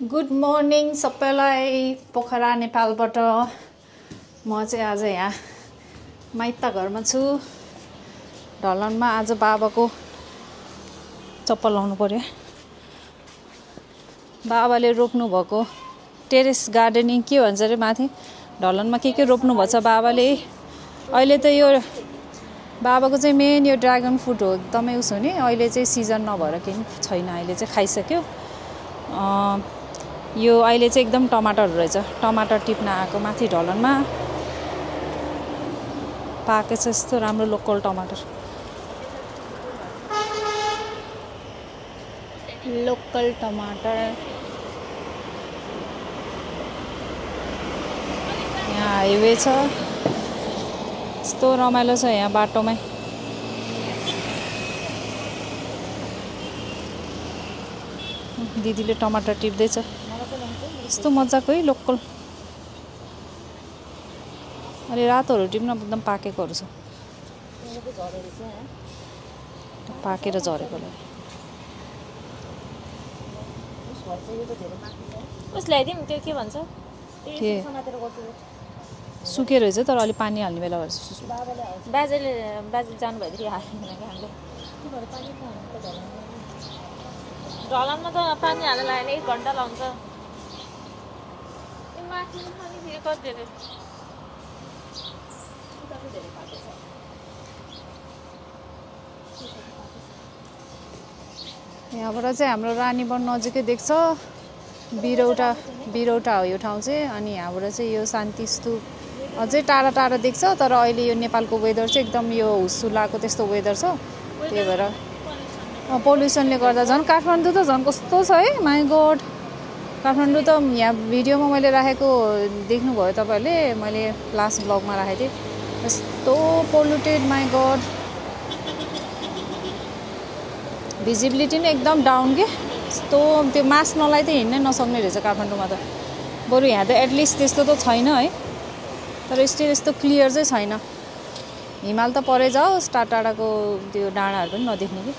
Good morning सबैलाई पोखरा नेपालबाट। म चाहिँ आज यहाँ माइत घरमा छु। ढलनमा आज बाबाको चप्पल लाउनु पर्यो। बाबाले रोप्नु भएको टेरेस गार्डनिङ के भन्छ अरे माथि ढलनमा के रोप्नु भछ बाबाले। अहिले त यो बाबाको चाहिँ मेन यो ड्रागन फ्रुट हो, एकदमै उस हो नि। अहिले चाहिँ सिजन नभएर केही छैन, अहिले चाहिँ खाइसक्यो। यो अहिले चाहिँ एकदम टमाटरहरू रहेछ, टमाटर टिप्न आएको माथि ढलनमा पाकेछ। यस्तो राम्रो लोकल टमाटर, लोकल टमाटर। यहाँ हाइवे छ, यस्तो रमाइलो छ यहाँ बाटोमै। दिदीले टमाटर टिप्दैछ, यस्तो मजाको है लोकल। अहिले रातोहरू टिप्न एकदम पाकेकोहरू छ, पाकेर झरेकोलाई। के भन्छ सुके रहेछ तर अलि पानी हाल्ने बेला भएछ। बाजेले जानुभएदेखि हामीले ढलनमा त पानी हालेर लगाएर 1 घन्टा लाउँछ। यहाँबाट चाहिँ हाम्रो रानीवन नजिकै देख्छ। बिरौटा हो यो ठाउँ चाहिँ। अनि यहाँबाट चाहिँ यो शान्ति स्तूप अझै टाढा टाढा देख्छ। तर अहिले यो नेपालको वेदर चाहिँ एकदम यो हुस्सुलाको त्यस्तो वेदर छ। त्यही भएर पोल्युसनले गर्दा झन् काठमाडौँ त झन् कस्तो छ है, माई गॉड। काठमाडौँ त यहाँ भिडियोमा मैले राखेको देख्नुभयो तपाईँहरूले, मैले लास्ट ब्लगमा राखेको थिएँ। यस्तो पोल्युटेड, माई गॉड। भिजिबिलिटी नै एकदम डाउन के। यस्तो त्यो मास्क नलाइ त हिँड्नै नसक्ने रहेछ काठमाडौँमा त। बरु यहाँ त एटलिस्ट त्यस्तो त छैन है, तर स्टिल यस्तो क्लियर चाहिँ छैन। हिमाल त परै जाओस्, टाढाको त्यो डाँडाहरू पनि नदेख्ने कि।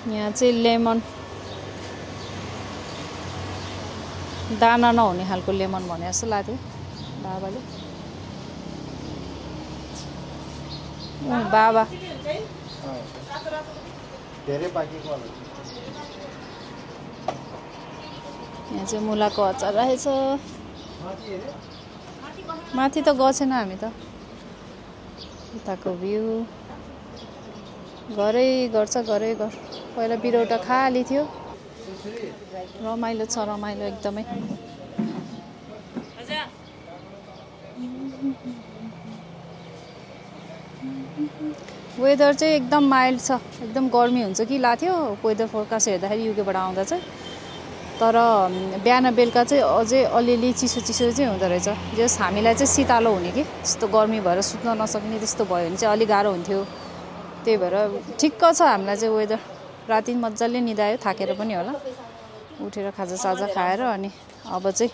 यहाँ चाहिँ लेमन, दाना नहुने खालको लेमन भने जस्तो लाग्थ्यो बाबाले। बाबा यहाँ चाहिँ मुलाको अचार रहेछ। माथि त गएको छैन हामी त। यताको भ्यू घरै गर्छ, घरै घर। पहिला बिरौटा खाली थियो, रमाइलो छ, रमाइलो एकदमै। वेदर चाहिँ एकदम माइल्ड छ, एकदम गर्मी हुन्छ कि लाग्थ्यो वेदर फोरकास्ट हेर्दाखेरि युकेबाट आउँदा चाहिँ। तर बिहान बेलुका चाहिँ अझै अलिअलि चिसो चिसो चाहिँ हुँदो रहेछ। जस हामीलाई चाहिँ शीतलो हुने कि, त्यस्तो गर्मी भएर सुत्न नसक्ने त्यस्तो भयो भने चाहिँ अलिक गाह्रो हुन्थ्यो। त्यही भएर ठिक्क छ हामीलाई चाहिँ वेदर। राति मजाले निदायो, थाकेर पनि होला। उठेर खाजासाजा खाएर अनि अब चाहिँ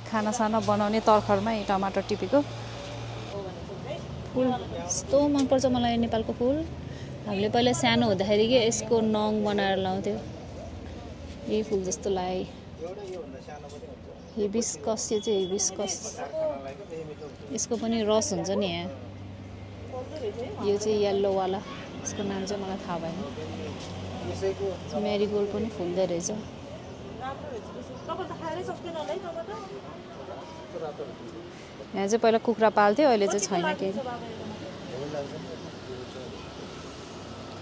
खानासाना बनाउने तर्खरमै टमाटर टिपेको। फुल यस्तो मनपर्छ मलाई नेपालको फुल। हामीले पहिला सानो हुँदाखेरि कि यसको नङ बनाएर लाउँथ्यो। यही फुल जस्तो लाग्यो। हिबिस्कस, यो चाहिँ हिबिस्कस। यसको पनि रस हुन्छ नि यहाँ। यो चाहिँ येल्लोवाला, यसको नाम चाहिँ मलाई थाहा भएन। मेरीगोल्ड पनि फुल्दै रहेछ। यहाँ चाहिँ पहिला कुखुरा पाल्थ्यो, अहिले चाहिँ छैन केही।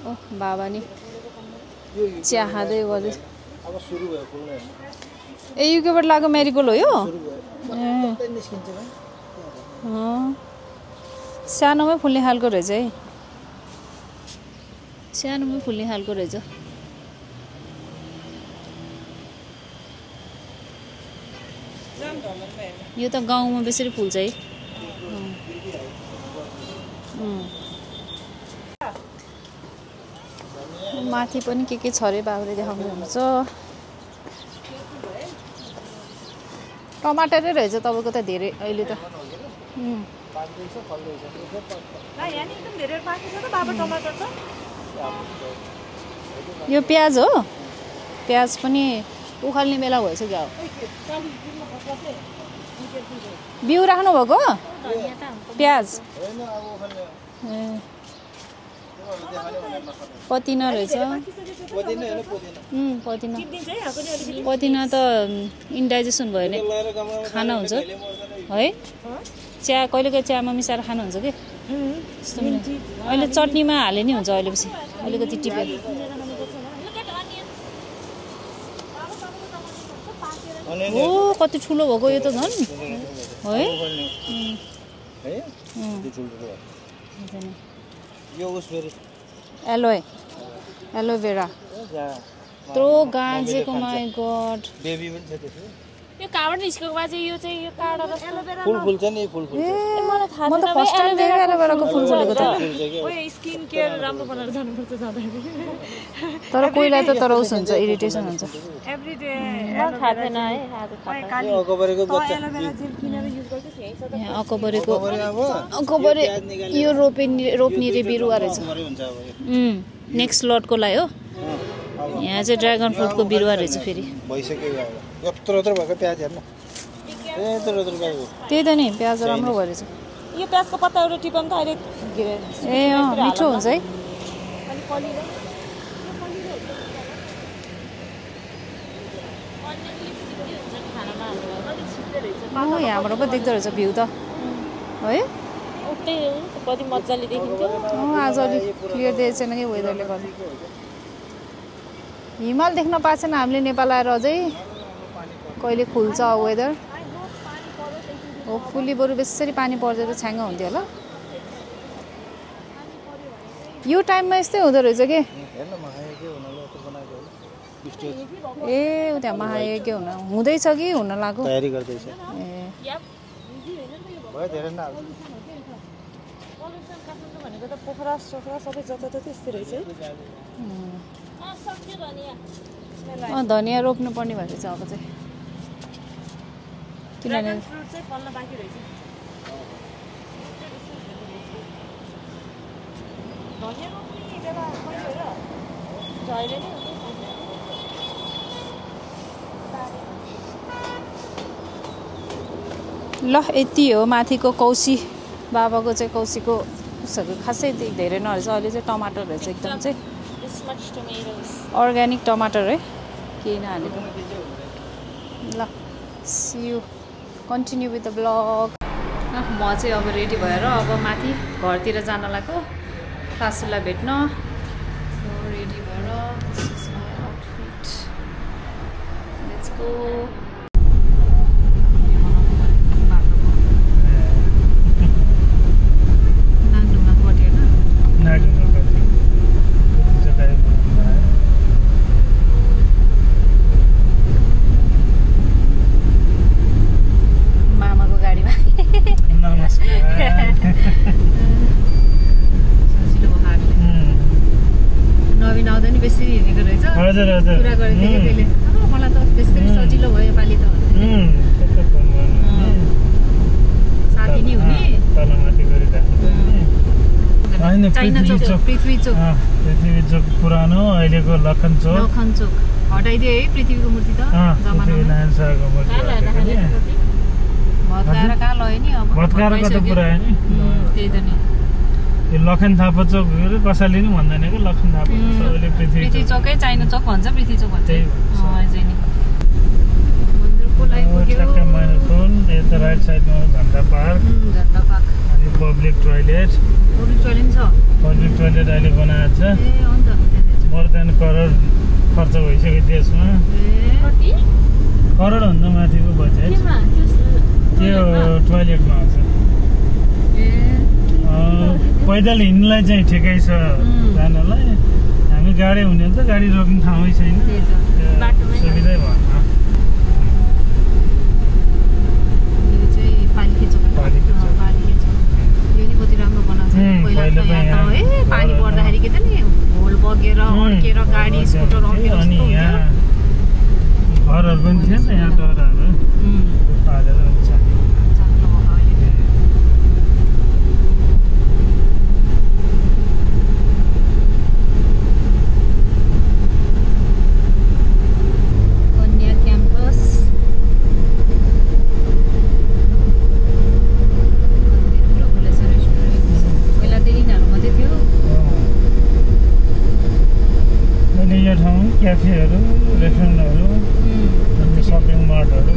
ओ बाबा नि चिया खाँदै गर्दै। ए युकेबाट लागेको मेरीगोल्ड हो यो? सानोमै फुल्ने खालको रहेछ है, सानोमै फुल्ने खालको रहेछ। यो त गाउँमा बेसरी फुल्छ है। माथि पनि के छ अरे बाबुले देखाउनुहुन्छ। टमाटरै रहेछ तपाईँको त धेरै अहिले त। पाक्दैछ फल्दैछ ला यहाँ नि एकदम धेरै पाकेछ त बाबा टमाटर छ यो प्याज हो प्याज पनि उखाल्ने बेला भइसक्यो अब बिउ राख्नु भएको प्याज पदिना रहेछ पदिना त इन्डाइजेसन भयो भने खाना हुन्छ है चिया कहिलेकाहीँ चियामा मिसाएर खानुहुन्छ कि अहिले चटनीमा हाले नि हुन्छ अहिलेपछि अलिकति टिपेर ओ कति ठुलो भएको यो त झन् है एलोभेरा यत्रो गाजेको माई गड यो काबाट निस्केको बा चाहिँ यो चाहिँ यो काडा एलोभेरा फुल छ नि फुल मलाई थाहा म त फर्स्ट टाइम देखेँ एलोभेराको फुल फुलेको त ओए स्किन केयर राम्रो बनाएर जानुपर्छ जाँदाखेरि तर कोहीलाई त तर उस हुन्छ इरिटेसन हुन्छ एभ्री डे मलाई थाहा थिएन है आज थाहा यो अकबरेको बच्चा एलोभेरा जेल किनेर युज गर्छ यही छ यहाँ अकबरे यो रोप्ने रे बिरुवा रहेछ नेक्स्ट लटको लागि हो यहाँ चाहिँ ड्रागन फ्रुटको बिरुवा रहेछ फेरि भइसक्यो यत्रो यत्रो भएको प्याज हेर्न यत्रो यत्रो प्याज त्यही त नि प्याज राम्रो भएछ यो प्याजको पत्ता एउटा टिपम त अहिले ए अँ मिठो हुन्छ है यहाँबाट पो देख्दो रहेछ भ्यू त है कति मजाले देखिन्थ्यो आज अलिक क्लियर दिएको छैन कि वेदरले गर्दा हिमाल देख्न पाएको छैन हामीले नेपाल आएर अझै कहिले खुल्छ वेदर होपफुल्ली बरु बेसरी पानी पर्दै त छ्याङ्ग हुन्थ्यो होला यो टाइममा यस्तै हुँदो रहेछ कि ए उ त्यहाँ महायज्ञ हुँदैछ कि हुन लाग्यो तयारी गर्दैछ ए भयो धेरै न भनेको त पोखरा सोखरा सबै जताततै यस्तै रहेछ है धनियाँ रोप्नु पर्ने भएको छ अब चाहिँ किनभने फ्रुट चाहिँ फल्न बाँकी रहेछ धनियाँ रोप्ने बेला कहिले हो र जहिले नै ल यति हो माथिको कौसी बाबाको चाहिँ कौसीको उसहरू खासै धेरै नरहेछ अहिले चाहिँ टमाटर रहेछ एकदम चाहिँ अर्ग्यानिक टमाटर है केही नहालेको ल see you continue with the blog म चाहिँ अब रेडी भएर अब माथि घरतिर जान लाग्यो सासूलाई भेट्न रेडी भएर आउटफिट लेट्स गो कुरा गरेको थिएँ त्यसले मलाई त त्यस्तै सजिलो भयो योपालि त साथी नि हुने चाइना चोक पृथ्वी चोक पुरानो अहिलेको लखन चोक हटाइदियो है पृथ्वीको मूर्ति त भत्काएर कहाँ लयो नि अब भत्काएको त पुऱ्यायो नि त्यही त नि यो लखन थापा चोक कसैले नि भन्दैन कि लखन थापा सबैले पृथ्वी चोकै चाइना चोक भन्छ पृथ्वी चोक भन्छ यता राइट साइडमा झन्डा पार्क अनि पब्लिक टोइलेट अहिले बनाएको छ मोर देन करोड खर्च भइसक्यो त्यसमा करोडभन्दा माथिको बजेट त्यो टोइलेटमा आउँछ पैदल हिँड्नलाई चाहिँ ठिकै छ जानलाई हामी गाडी हुने त गाडी रोक्ने ठाउँै छैन सुविधै भएन पानी पर्दाखेरि के त नि होल बगेर अड्केर गाडी स्कुटर अड्केर अनि यहाँ घरहरू पनि थिएन यहाँ टराहरू क्याफेहरू रेस्टुरेन्टहरू सपिङ मलहरू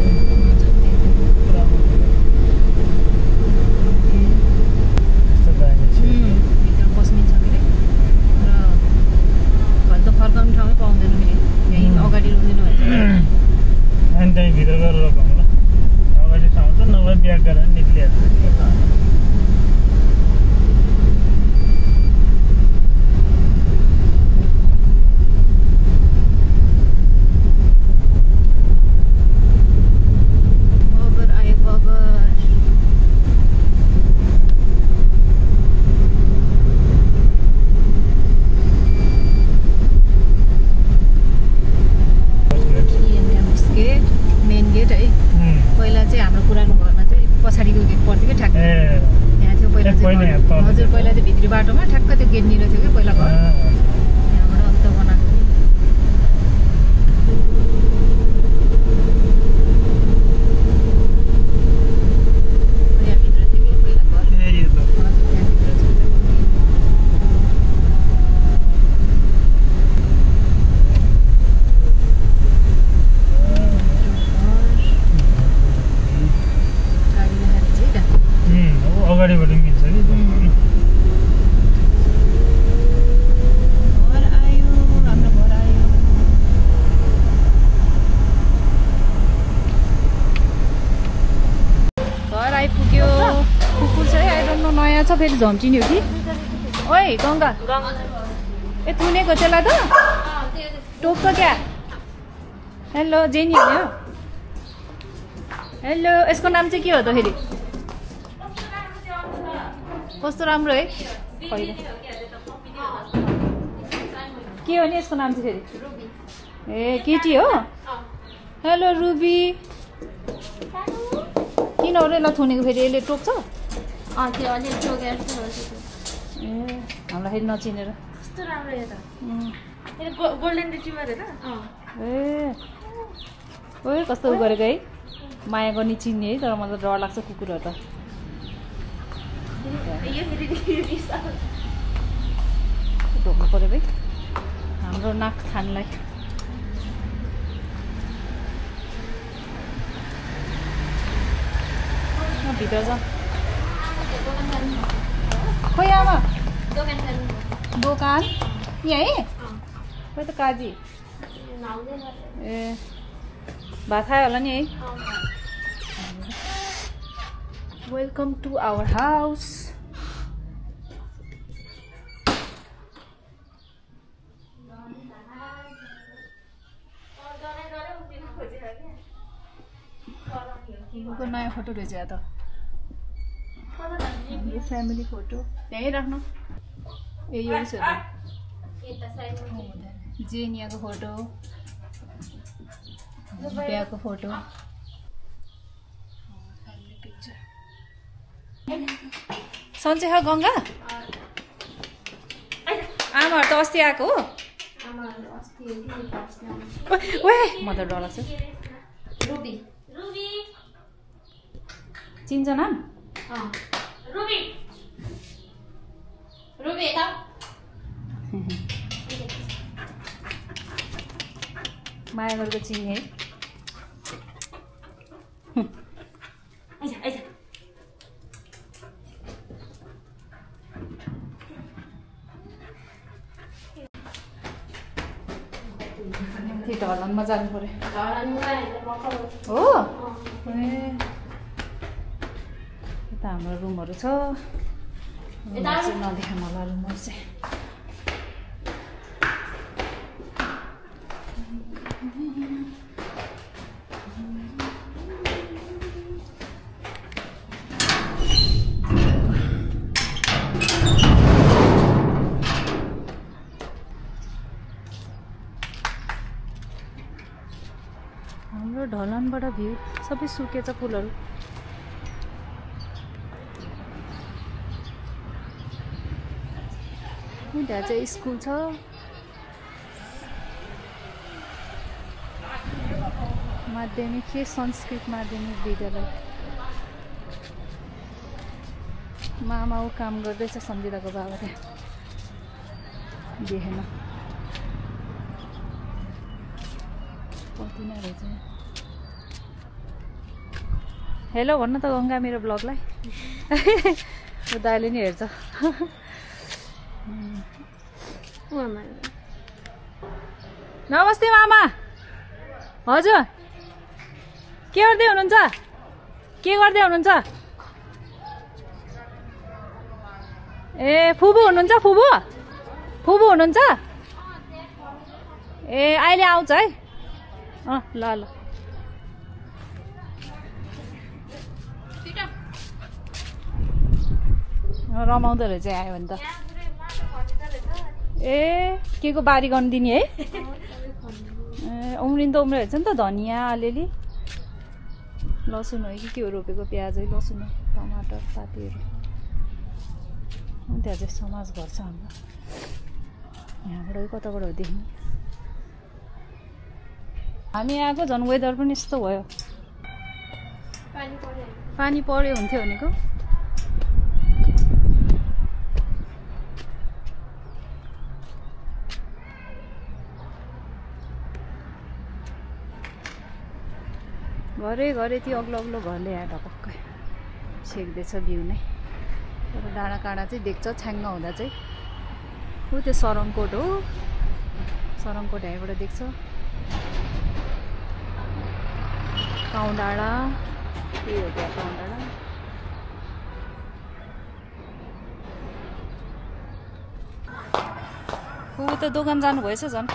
यस्तो दामी छ भित्र बस्मिन्छ फेरि र भोलि त फर्काउने ठाउँमै पाउँदैन फेरि यहीँ अगाडि रोक्दिनु भन्छ अनि त्यहीँ भित्र गरेर रोकौँ ल अगाडि ठाउँ त नभए ब्याक गरेर निक्लिहाल्छ हजुर पहिला चाहिँ भित्री बाटोमा ठ्याक्क त्यो गेट निर थियो क्या पहिला घर त्यहाँबाट अन्त बनाएको यहाँभित्र थियो कि पहिला घर गाडी देखाएर चाहिँ अगाडिबाट मिल्छ कि आइपुग्यो कुकुर चाहिँ आइरहनु नयाँ छ फेरि झम्टिने हो कि ओइ गङ्गा ए थुनेको त्यसलाई त टोक्छ क्या हेलो जेनी होइन हेलो यसको नाम चाहिँ के हो त फेरि कस्तो राम्रो है के हो नि यसको नाम चाहिँ फेरि ए केटी हो हेलो रुबी किन हो र यसलाई थुनेको फेरि यसले टोक्छ त्यो अलिअलि टोकेर ए हामीलाई फेरि नचिनेर कस्तो राम्रो यो त गोल्डन रिट्रिभर हेर ए ओए कस्तो उ गरेको है माया गर्ने चिन्ने है तर मलाई डर लाग्छ कुकुरहरू त ढोक्नु पऱ्यो भाइ हाम्रो नाक खानलाई भित्र जा खोइ आमा दोकान यहीँ खोइ त काजी ए भात खायो होला नि है वेलकम टु आवर हाउस नयाँ फोटो रहेछ या त फ्यामिली फोटो त्यहीँ राख्नु ए यो जेनियाको फोटो बिहाको फोटो फ्यामिली पिक्चर सन्चै छ गङ्गा आमाहरू त अस्ति आएको हो ओए म त डर लाग्छ चिन्छ नाम रुबी रुबी यता माया गरेको चिन्ने है आइज आइज थिएटर हलमा जानु पर्यो हो ए यता हाम्रो रुमहरू छ नदेखाउँ होला रुमहरू चाहिँ हाम्रो ढलानबाट भ्यू सबै सुकेछ फुलहरू त्यहाँ चाहिँ स्कुल छ माध्यमिक के संस्कृत माध्यमिक विद्यालय मामा ऊ काम गर्दैछ सम्झिँदाको बाबा त्यहाँ देखेन कति नै रहेछ हेलो भन्न त गङ्गा मेरो ब्लगलाई दाइले नि हेर्छ नमस्ते मामा हजुर के गर्दै हुनुहुन्छ ए फुबु हुनुहुन्छ फुबु हुनुहुन्छ ए अहिले आउँछ है ल ल रमाउँदो रहेछ आयो भने त ए के को बारी गर्नु दिने है उम्रिनु त उम्रेको छ नि त धनियाँ अलिअलि लसुन हो कि के हो रोपेको प्याज है लसुन टमाटर पातीहरू त्यहाँ चाहिँ समाज घर छ हाम्रो यहाँबाट कताबाट हो देख्ने हामी आएको झन् वेदर पनि यस्तो भयो पानी पर्यो हुन्थ्यो भनेको घरै त्यो अग्लो घरले यहाँ ढपक्कै छेक्दैछ भ्यू नै तर डाँडा काँडा चाहिँ देख्छ छ्याङ्ग हुँदा चाहिँ ऊ त्यो सरङकोट हो सरङकोट यहाँबाट देख्छ काउँ डाँडा के हो त्यहाँ काउँ डाँडा ऊ त दोकान जानु भएछ झन्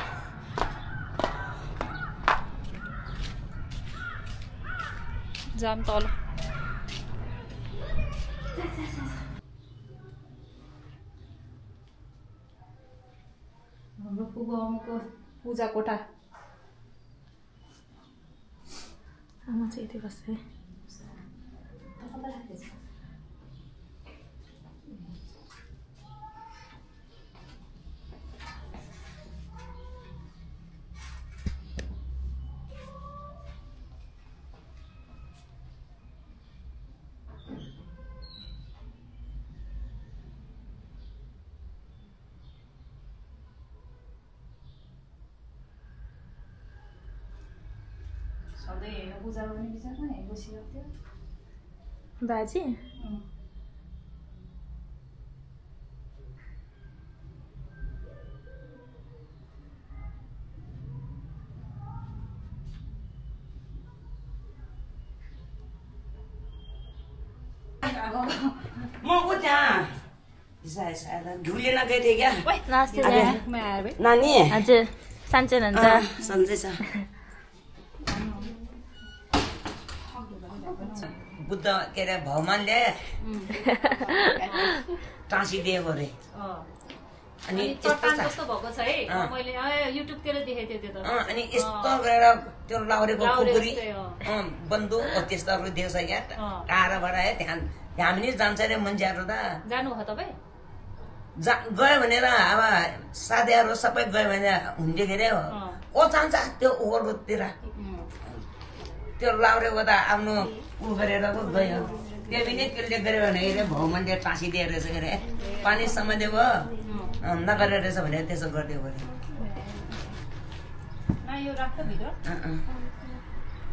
जाम तल हाम्रो पुगाउनुको पूजा कोठा आमा चाहिँ यति बस्छ है पूजा गर्ने विचारमा यहीँ बसिरहेको थियो बाजे म को त्यहाँ झुलेन गएको थिएँ क्या नानी हजुर सन्चै हुनुहुन्छ सन्चै छ बुद्ध के अरे भगवानले टाँसिदिएको अरे अनि कस्तो भएको छ है मैले युट्युबतिर देखेको थिएँ त्यो त अनि यस्तो गरेर त्यो लाउरेको कुकुरी बन्दुक त्यस्तोहरू देख्छ क्या टाढाबाट है त्यहाँ हामी नि जान्छ अरे मान्छेहरू त जानु हो तपाईँ गयो भनेर अब साथीहरू सबै गयो भने हुन्थ्यो के अरे को जान्छ त्यो ओहोरतिर त्यो लाउरेको त आफ्नो उ गरेर पो गयो त्यो पनि त्यसले गऱ्यो भने अरे भगवानले टाँसिदिए रहेछ के अरे पानी समाइदियो नगरेर रहेछ भने त्यसो गरिदियो भने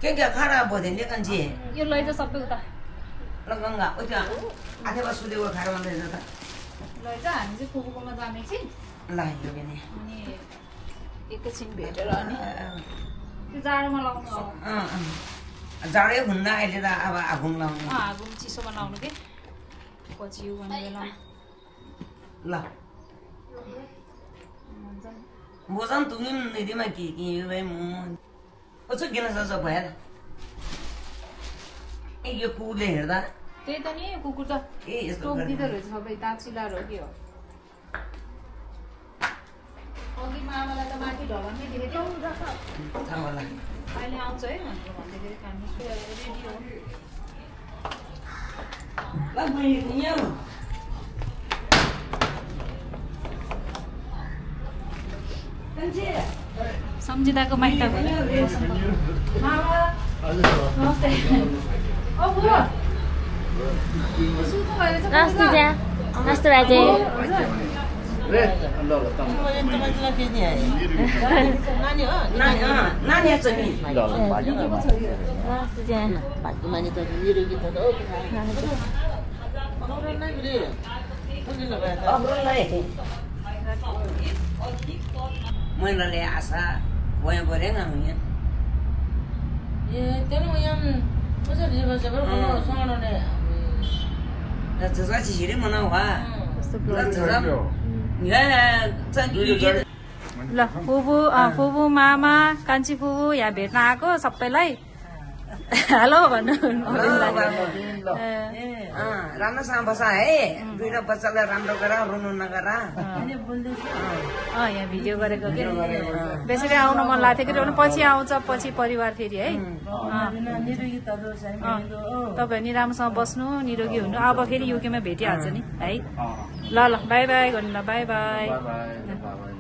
के खाना भयो नि कान्छी यो लैजा सबै उता ल गङ्गा ओ त्यो आधेमा सुदेको खाएर भन्दैछ त लैजा हामी चाहिँ फुपूकोमा जाने चाहिँ ल यो पनि अनि एकैछिन भेटेर अनि त्यो जाडोमा लाउनु जाडै हुन्न अहिले त अब आगुङ लाउनु आगुङ चिसोमा लाउनु के पछि यो गर्ने बेला ल बोझन तुम्ही निधीमा के भाइ म कस्तो किन सक्छ भएर ए यो कुकुरले हेर्दा त्यही त नि कुकुर त ए यस्तो टोकिदिँदो रहेछ सबै दाँत चिलाएर हो के हो अघि मामालाई त माथि ढलनमै देखेको थियो थाहा होला अहिले आउँछ है भनेर भन्दाखेरि खानु रेडी हो ल मैले यहाँ सम्झिँदाको माइत नमस्ते नमस्ते बाजे नानी छ नि महिनाले आशा वया बरे ngamnya Terserah sih mana wah. Terserah. Ya, canggih. ल फुबु मामा कान्छी फुबु यहाँ भेट्न आएको सबैलाई हेलो भन्नु राम्रोसँग बस है दुईटा बच्चालाई राम्रो गर रुनु नगर यहाँ भिडियो गरेको के बेसरी आउन मन लाग्थ्यो कि पछि आउँछ पछि परिवार फेरि है तपाईँहरू नि राम्रोसँग बस्नु निरोगी हुनु अब फेरि युकेमा भेटिहाल्छ नि है ल बाई बाई गर्नु ल बाई बाई